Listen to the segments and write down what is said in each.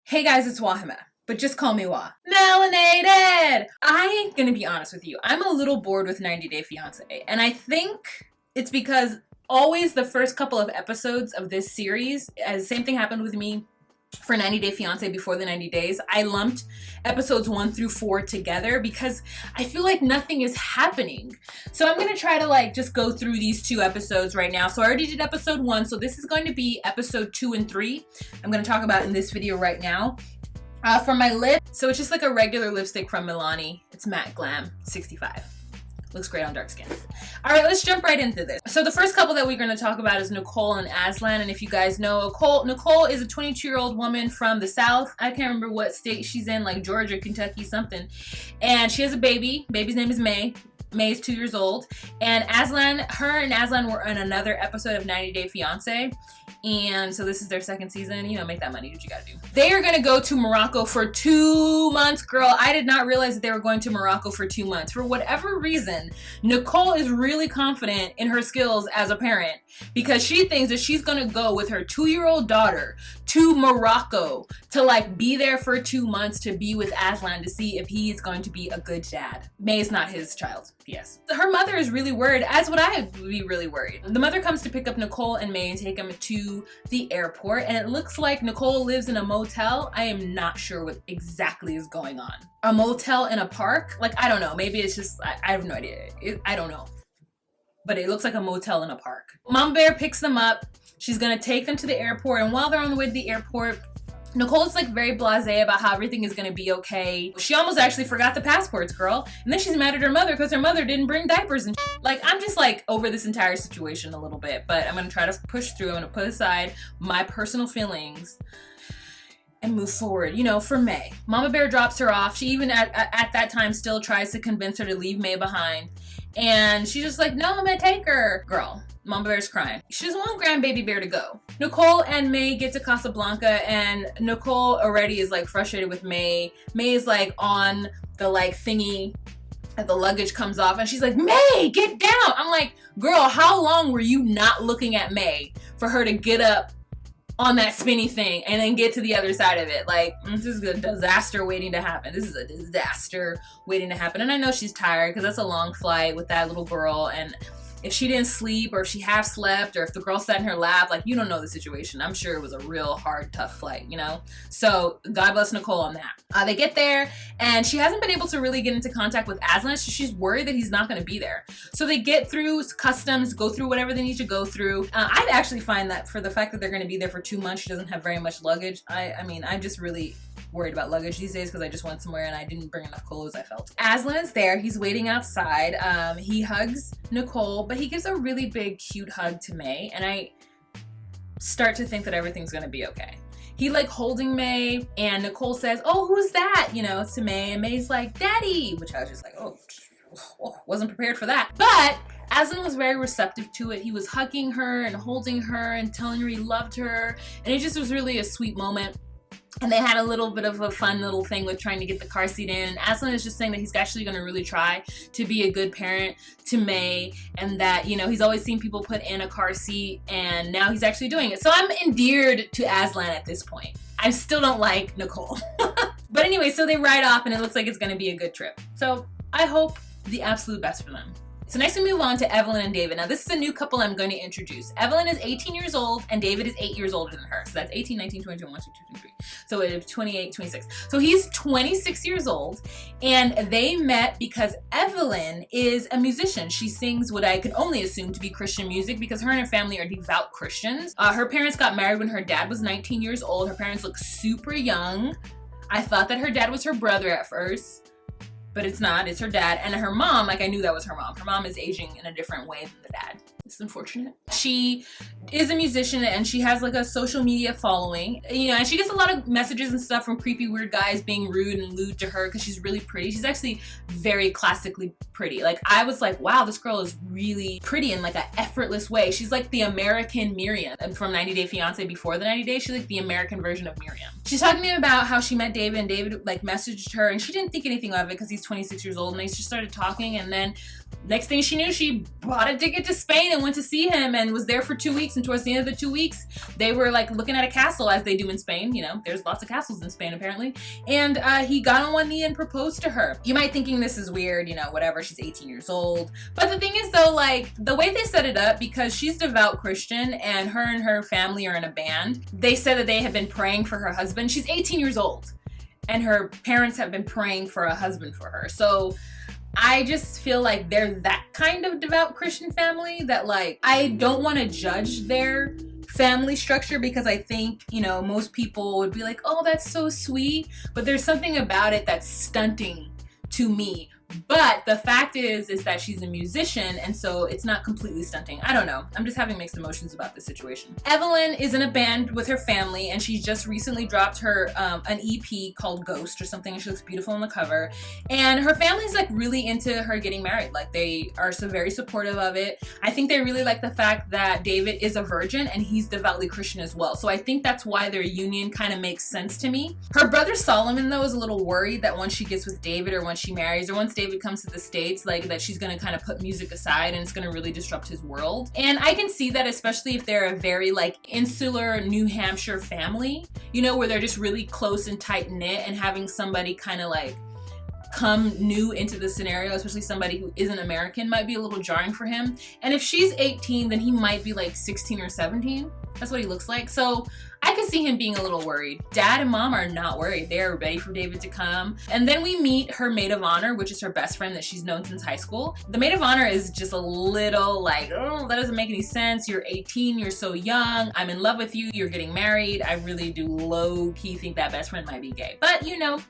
Hey guys, it's Wahima, but just call me Wah. Melanated! I'm gonna be honest with you. I'm a little bored with 90 Day Fiancé, and I think it's because always the first couple of episodes of this series, the same thing happened with me for 90 Day Fiancé before the 90 days. I lumped episodes 1 through 4 together because I feel like nothing is happening. So I'm gonna try to just go through these 2 episodes right now. So I already did episode 1, so this is going to be episode 2 and 3. I'm gonna talk about in this video right now. For my lip, so it's just like a regular lipstick from Milani. It's Matte Glam 65. Looks great on dark skin. All right, let's jump right into this. So the first couple that we're going to talk about is Nicole and Azan. And if you guys know, Nicole is a 22-year-old woman from the South. I can't remember what state she's in, like Georgia, Kentucky, something. And she has a baby. Baby's name is May. May is 2 years old. And Azan, her and Azan were in another episode of 90 Day Fiancé. And so this is their second season. You know, make that money. Do what you gotta do. They are gonna go to Morocco for 2 months. Girl, I did not realize that they were going to Morocco for 2 months. For whatever reason, Nicole is really confident in her skills as a parent because she thinks that she's gonna go with her 2-year-old daughter to Morocco to be there for 2 months to be with Azan to see if he is going to be a good dad. May is not his child. Yes. Her mother is really worried, as would I be really worried. The mother comes to pick up Nicole and May and take them to the airport, and it looks like Nicole lives in a motel. I am not sure what exactly is going on. A motel in a park? I don't know. Maybe it's just, I have no idea. I don't know. But it looks like a motel in a park. Mama Bear picks them up. She's gonna take them to the airport, and while they're on the way to the airport, Nicole's very blasé about how everything is gonna be okay. She almost actually forgot the passports, girl. And then she's mad at her mother because her mother didn't bring diapers and I'm just over this entire situation a little bit, but I'm gonna try to push through. I'm gonna put aside my personal feelings and move forward. You know, for May. Mama Bear drops her off. She even at that time still tries to convince her to leave May behind. And she's just like, no, I'm gonna take her. Girl, Mama Bear's crying. She doesn't want Grandbaby Bear to go. Nicole and May get to Casablanca, and Nicole already is frustrated with May. May is on the thingy that the luggage comes off, and she's like, May, get down. I'm like, girl, how long were you not looking at May for her to get up on that spinny thing and then get to the other side of it? This is a disaster waiting to happen. This is a disaster waiting to happen. And I know she's tired because that's a long flight with that little girl, and if she didn't sleep or if she half slept or if the girl sat in her lap, you don't know the situation. I'm sure it was a real hard, tough flight, you know? So God bless Nicole on that. They get there, and she hasn't been able to really get into contact with Azan, so she's worried that he's not going to be there. So they get through customs, go through whatever they need to go through. I'd actually find that for the fact that they're going to be there for 2 months, she doesn't have very much luggage. I mean, I'm just really worried about luggage these days because I just went somewhere and I didn't bring enough clothes, I felt. Azan is there. He's waiting outside. He hugs Nicole, but he gives a really big, cute hug to May, and I start to think that everything's gonna be okay. He holding May, and Nicole says, oh, who's that? You know, to May, and May's like, Daddy, which I was just wasn't prepared for that. But Azan was very receptive to it. He was hugging her and holding her and telling her he loved her, and it just was really a sweet moment. And they had a little bit of a fun little thing with trying to get the car seat in. And Azan is just saying that he's actually going to really try to be a good parent to May, and that, you know, he's always seen people put in a car seat, and now he's actually doing it. So I'm endeared to Azan at this point. I still don't like Nicole. But anyway, so they ride off, and it looks like it's going to be a good trip. So I hope the absolute best for them. So next we move on to Evelyn and David. Now this is a new couple I'm going to introduce. Evelyn is 18 years old and David is 8 years older than her. So that's 18, 19, 20, 21, 22, 23. So it's 28, 26. So he's 26 years old, and they met because Evelyn is a musician. She sings what I can only assume to be Christian music because her and her family are devout Christians. Her parents got married when her dad was 19 years old. Her parents look super young. I thought that her dad was her brother at first, but it's not. It's her dad. And her mom, I knew that was her mom. Her mom is aging in a different way than the dad. It's unfortunate. She is a musician, and she has a social media following. You know, and she gets a lot of messages and stuff from creepy, weird guys being rude and lewd to her because she's really pretty. She's actually very classically pretty. I was like, wow, this girl is really pretty in a effortless way. She's the American Miriam from 90 Day Fiancé before the 90 Days. She's the American version of Miriam. She's talking to me about how she met David, and David messaged her, and she didn't think anything of it because he's 26 years old, and they just started talking, and then next thing she knew, she bought a ticket to Spain and and went to see him and was there for 2 weeks, and towards the end of the 2 weeks, they were like looking at a castle, as they do in Spain. You know, there's lots of castles in Spain apparently. And he got on one knee and proposed to her. You might thinking this is weird, you know, whatever, she's 18 years old. But the thing is though, like, the way they set it up, because she's devout Christian and her family are in a band, they said that they have been praying for her husband. She's 18 years old and her parents have been praying for a husband for her. So I just feel like they're that kind of devout Christian family that, like, I don't want to judge their family structure, because I think, you know, most people would be like, oh, that's so sweet, but there's something about it that's stunting to me. But the fact is that she's a musician, and so it's not completely stunting. I don't know. I'm just having mixed emotions about this situation. Evelyn is in a band with her family, and she just recently dropped her an EP called Ghost or something, and she looks beautiful on the cover. And her family's like really into her getting married. Like, they are so very supportive of it. I think they really like the fact that David is a virgin and he's devoutly Christian as well. So I think that's why their union kind of makes sense to me. Her brother Solomon though is a little worried that once she gets with David, or once she marries, or once David comes to the States, like, that she's gonna kind of put music aside and it's gonna really disrupt his world. And I can see that, especially if they're a very like insular New Hampshire family, you know, where they're just really close and tight knit, and having somebody kind of like come new into the scenario, especially somebody who isn't American, might be a little jarring for him. And if she's 18, then he might be like 16 or 17. That's what he looks like. So I can see him being a little worried. Dad and mom are not worried. They're ready for David to come. And then we meet her maid of honor, which is her best friend that she's known since high school. The maid of honor is just a little like, oh, that doesn't make any sense. You're 18, you're so young. I'm in love with you, you're getting married. I really do low-key think that best friend might be gay. But you know,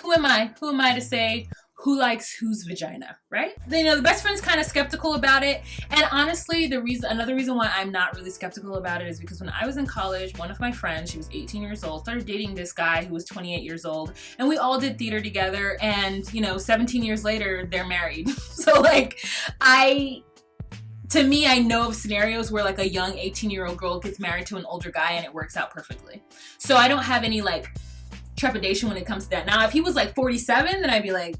who am I? Who am I to say who likes whose vagina, right? You know, the best friend's kind of skeptical about it. And honestly, another reason why I'm not really skeptical about it is because when I was in college, one of my friends, she was 18 years old, started dating this guy who was 28 years old, and we all did theater together, and you know, 17 years later, they're married. So like, to me, I know of scenarios where like a young 18-year-old girl gets married to an older guy and it works out perfectly. So I don't have any like trepidation when it comes to that. Now, if he was like 47, then I'd be like,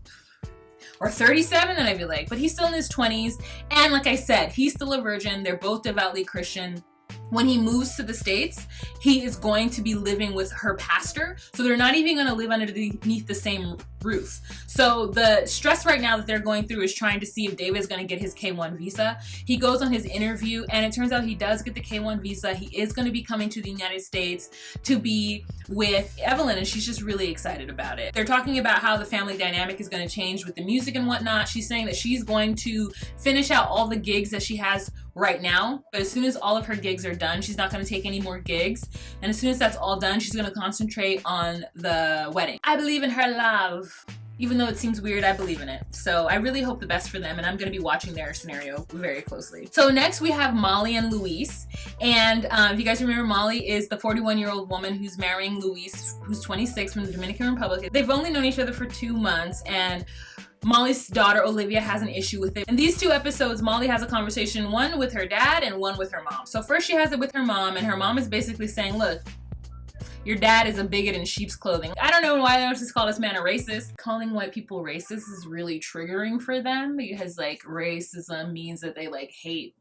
or 37, then I'd be like, but he's still in his 20s. And like I said, he's still a virgin. They're both devoutly Christian. When he moves to the States, he is going to be living with her pastor. So they're not even going to live underneath the same roof. So the stress right now that they're going through is trying to see if David is going to get his K-1 visa. He goes on his interview and it turns out he does get the K-1 visa. He is going to be coming to the United States to be with Evelyn, and she's just really excited about it. They're talking about how the family dynamic is going to change with the music and whatnot. She's saying that she's going to finish out all the gigs that she has right now, but as soon as all of her gigs are done, she's not going to take any more gigs, and as soon as that's all done, she's going to concentrate on the wedding. I believe in her love. Even though it seems weird, I believe in it. So I really hope the best for them, and I'm going to be watching their scenario very closely. So next we have Molly and Luis. And if you guys remember, Molly is the 41-year-old woman who's marrying Luis, who's 26, from the Dominican Republic. They've only known each other for 2 months, and Molly's daughter, Olivia, has an issue with it. In these 2 episodes, Molly has a conversation, one with her dad and one with her mom. So first she has it with her mom, and her mom is basically saying, look, your dad is a bigot in sheep's clothing. I don't know why they just call this man a racist. Calling white people racist is really triggering for them, because like racism means that they like hate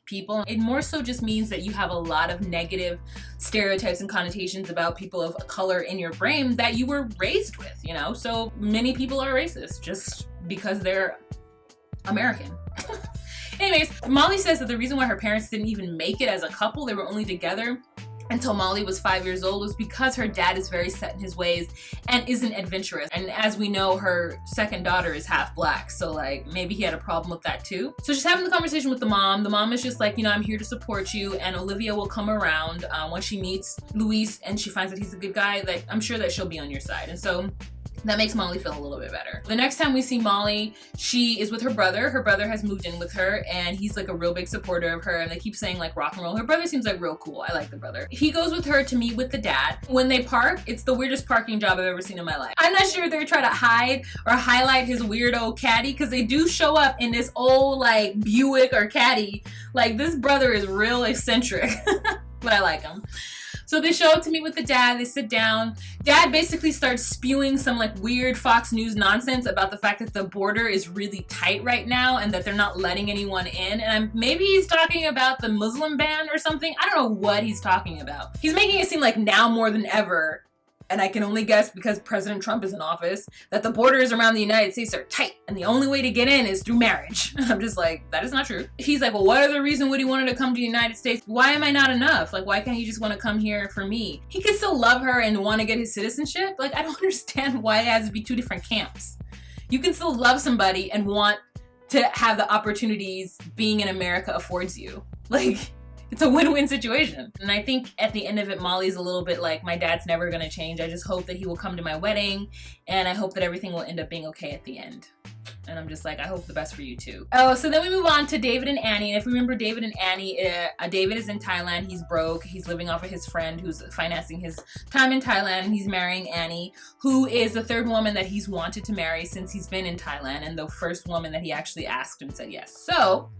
people. It more so just means that you have a lot of negative stereotypes and connotations about people of color in your brain that you were raised with, you know? So many people are racist just because they're American. Anyways, Molly says that the reason why her parents didn't even make it as a couple, they were only together until Molly was 5 years old, was because her dad is very set in his ways and isn't adventurous. And as we know, her second daughter is half black, so like maybe he had a problem with that too. So she's having the conversation with the mom. The mom is just like, you know, I'm here to support you, and Olivia will come around once she meets Luis and she finds that he's a good guy, that I'm sure that she'll be on your side. And so that makes Molly feel a little bit better. The next time we see Molly, she is with her brother. Her brother has moved in with her, and he's like a real big supporter of her, and they keep saying like rock and roll. Her brother seems like real cool. I like the brother. He goes with her to meet with the dad. When they park, it's the weirdest parking job I've ever seen in my life. I'm not sure if they're trying to hide or highlight his weirdo caddy, because they do show up in this old like Buick or caddy. Like, this brother is real eccentric, but I like him. So they show up to meet with the dad, they sit down. Dad basically starts spewing some like weird Fox News nonsense about the fact that the border is really tight right now and that they're not letting anyone in. And maybe he's talking about the Muslim ban or something. I don't know what he's talking about. He's making it seem like now more than ever, and I can only guess because President Trump is in office, that the borders around the United States are tight and the only way to get in is through marriage. I'm just like, that is not true. He's like, well, what other reason would he want her to come to the United States? Why am I not enough? Like, why can't he just want to come here for me? He could still love her and want to get his citizenship. Like, I don't understand why it has to be two different camps. You can still love somebody and want to have the opportunities being in America affords you. Like, it's a win-win situation. And I think at the end of it, Molly's a little bit like, my dad's never gonna change. I just hope that he will come to my wedding, and I hope that everything will end up being okay at the end. And I'm just like, I hope the best for you too. Oh, so then we move on to David and Annie. And if you remember David and Annie, David is in Thailand. He's broke. He's living off of his friend who's financing his time in Thailand. And he's marrying Annie, who is the third woman that he's wanted to marry since he's been in Thailand, and the first woman that he actually asked and said yes. So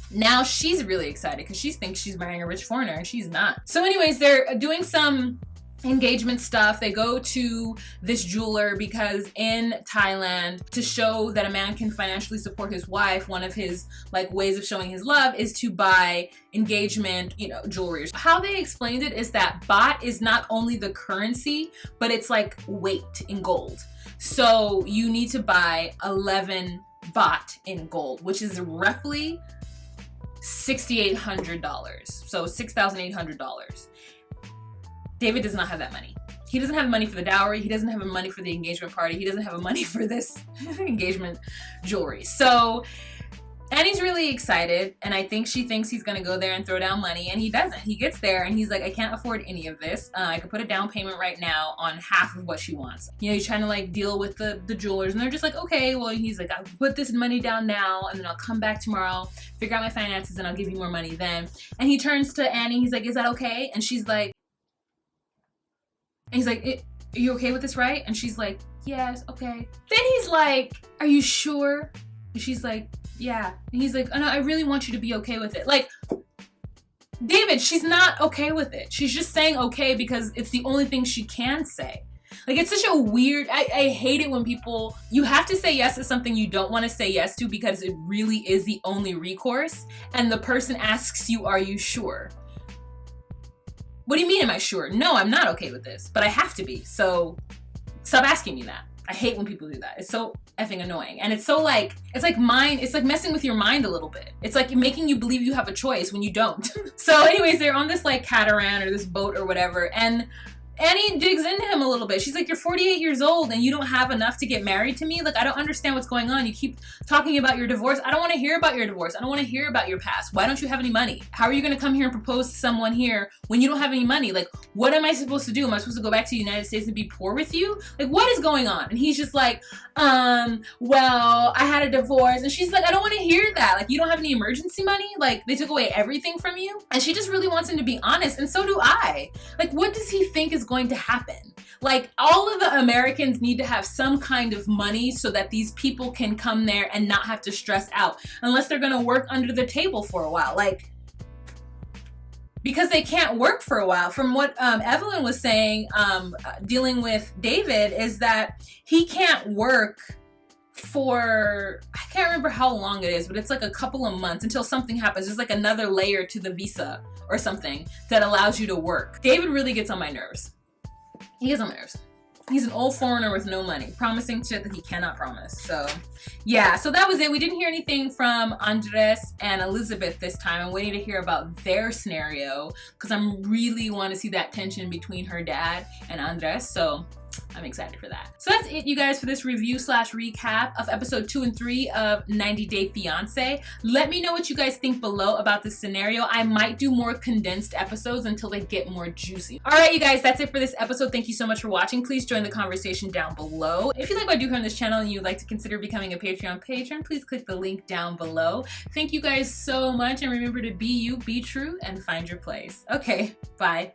now she's really excited because she thinks she's marrying a rich foreigner and she's not. So anyways, they're doing some engagement stuff. They go to this jeweler because in Thailand, to show that a man can financially support his wife, one of his like ways of showing his love is to buy engagement, jewelry. How they explained it is that baht is not only the currency, but it's like weight in gold. So you need to buy 11 baht in gold, which is roughly $6,800. So $6,800. David does not have that money. He doesn't have money for the dowry. He doesn't have money for the engagement party. He doesn't have money for this engagement jewelry. So Annie's really excited, and I think she thinks he's gonna go there and throw down money, and he doesn't. He gets there and he's like, I can't afford any of this. I could put a down payment right now on half of what she wants. He's trying to like deal with the jewelers, and they're just like, okay, well, he's like, I'll put this money down now, and then I'll come back tomorrow, figure out my finances, and I'll give you more money then. And he turns to Annie, he's like, is that okay? And she's like, are you okay with this, right? And she's like, yes, okay. Then he's like, are you sure? And she's like, yeah. And he's like, oh no, I really want you to be okay with it. Like, David, she's not okay with it. She's just saying okay because it's the only thing she can say. Like, it's such a weird, I hate it when people, you have to say yes to something you don't want to say yes to because it really is the only recourse. And the person asks you, are you sure? What do you mean, am I sure? No, I'm not okay with this, but I have to be. So stop asking me that. I hate when people do that. It's so effing annoying. And it's so like, it's like messing with your mind a little bit. It's like making you believe you have a choice when you don't. So anyways, they're on this like catamaran or this boat or whatever. And Annie digs into him a little bit. She's like, you're 48 years old and you don't have enough to get married to me? Like, I don't understand what's going on. You keep talking about your divorce. I don't want to hear about your divorce. I don't want to hear about your past. Why don't you have any money? How are you going to come here and propose to someone here when you don't have any money? Like, what am I supposed to do? Am I supposed to go back to the United States and be poor with you? Like, what is going on? And he's just like, well, I had a divorce. And she's like, I don't want to hear that. Like, you don't have any emergency money? Like, they took away everything from you? And she just really wants him to be honest. And so do I. Like, what does he think is going to happen? Like, all of the Americans need to have some kind of money so that these people can come there and not have to stress out unless they're gonna work under the table for a while. Like, because they can't work for a while. From what Evelyn was saying, dealing with David, is that he can't work for, I can't remember how long it is, but it's like a couple of months until something happens. There's like another layer to the visa or something that allows you to work. David really gets on my nerves. He gets on my nerves. He's an old foreigner with no money, promising shit that he cannot promise. So yeah, so that was it. We didn't hear anything from Andres and Elizabeth this time. I'm waiting to hear about their scenario because I'm really want to see that tension between her dad and Andres. So I'm excited for that. So that's it, you guys, for this review slash recap of episode 2 and 3 of 90 Day Fiancé. Let me know what you guys think below about this scenario. I might do more condensed episodes until they get more juicy. All right, you guys, that's it for this episode. Thank you so much for watching. Please join the conversation down below. If you like what I do here on this channel and you'd like to consider becoming a Patreon patron, please click the link down below. Thank you guys so much, and remember to be you, be true, and find your place. Okay, bye.